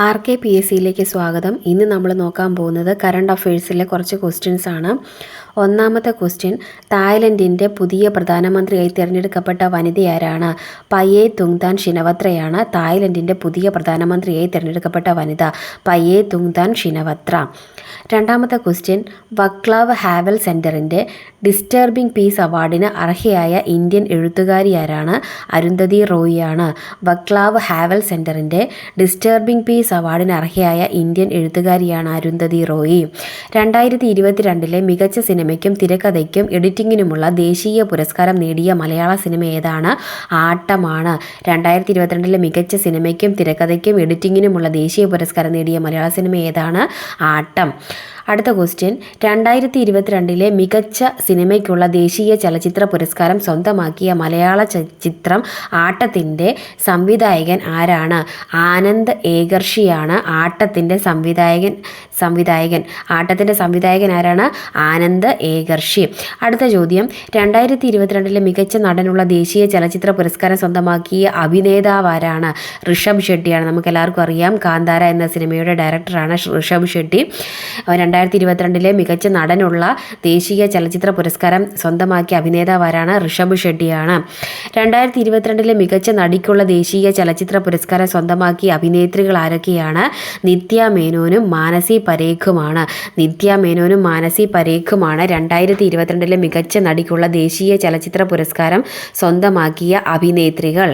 RKPSCയിലേക്ക് സ്വാഗതം. ഇന്ന് നമ്മൾ നോക്കാൻ പോകുന്നത് കറണ്ട് അഫയേഴ്സിലെ കുറച്ച് ക്വസ്റ്റ്യൻസ് ആണ്. ഒന്നാമത്തെ ക്വസ്റ്റ്യൻ, തായ്ലൻഡിൻ്റെ പുതിയ പ്രധാനമന്ത്രിയായി തിരഞ്ഞെടുക്കപ്പെട്ട വനിതയാരാണ്? പയേതുങ്താൻ ഷിനവത്രയാണ് തായ്ലൻഡിൻ്റെ പുതിയ പ്രധാനമന്ത്രിയായി തിരഞ്ഞെടുക്കപ്പെട്ട വനിത. പയേതുങ്താൻ ഷിനവത്ര. രണ്ടാമത്തെ ക്വസ്റ്റ്യൻ, വക്ലാവ് ഹാവൽ സെൻറ്ററിൻ്റെ ഡിസ്റ്റർബിംഗ് പീസ് അവാർഡിന് അർഹയായ ഇന്ത്യൻ എഴുത്തുകാരിയാരാണ്? അരുന്ധതി റോയിയാണ്. വക്ലാവ് ഹാവൽ സെൻറ്ററിൻ്റെ ഡിസ്റ്റർബിംഗ് പീസ് അവാർഡിന് അർഹയായ ഇന്ത്യൻ എഴുത്തുകാരിയാണ് അരുന്ധതി റോയി. 2022 മികച്ച സിനിമയ്ക്കും തിരക്കഥയ്ക്കും എഡിറ്റിങ്ങിനുമുള്ള ദേശീയ പുരസ്കാരം നേടിയ മലയാള സിനിമ ഏതാണ്? ആട്ടമാണ്. 2022 മികച്ച സിനിമയ്ക്കും തിരക്കഥയ്ക്കും എഡിറ്റിങ്ങിനുമുള്ള ദേശീയ പുരസ്കാരം നേടിയ മലയാള സിനിമ ഏതാണ്? ആട്ടം. അടുത്ത ക്വസ്റ്റ്യൻ, 2022 മികച്ച സിനിമയ്ക്കുള്ള ദേശീയ ചലച്ചിത്ര പുരസ്കാരം സ്വന്തമാക്കിയ മലയാള ചിത്രം ആട്ടത്തിൻ്റെ സംവിധായകൻ ആരാണ്? ആനന്ദ് ഏകർഷിയാണ് ആട്ടത്തിൻ്റെ സംവിധായകൻ. ആട്ടത്തിൻ്റെ സംവിധായകൻ ആരാണ്? ആനന്ദ് ഏകർഷി. അടുത്ത ചോദ്യം, 2022 മികച്ച നടനുള്ള ദേശീയ ചലച്ചിത്ര പുരസ്കാരം സ്വന്തമാക്കിയ അഭിനേതാവ് ആരാണ്? ഋഷഭ് ഷെട്ടിയാണ്. നമുക്ക് എല്ലാവർക്കും അറിയാം, കാന്താര എന്ന സിനിമയുടെ ഡയറക്ടറാണ് ഋഷഭ് ഷെട്ടി. 2022 മികച്ച നടനുള്ള ദേശീയ ചലച്ചിത്ര പുരസ്കാരം സ്വന്തമാക്കിയ അഭിനേതാവ് ആരാണ്? ഋഷഭ് ഷെട്ടിയാണ്. 2022 മികച്ച നടിക്കുള്ള ദേശീയ ചലച്ചിത്ര പുരസ്കാരം സ്വന്തമാക്കിയ അഭിനേത്രികൾ ആരൊക്കെയാണ്? നിത്യ മേനോനും മാനസി പരേഖുമാണ്. നിത്യ മേനോനും മാനസി പരേഖുമാണ് 2022 മികച്ച നടിക്കുള്ള ദേശീയ ചലച്ചിത്ര പുരസ്കാരം സ്വന്തമാക്കിയ അഭിനേത്രികൾ.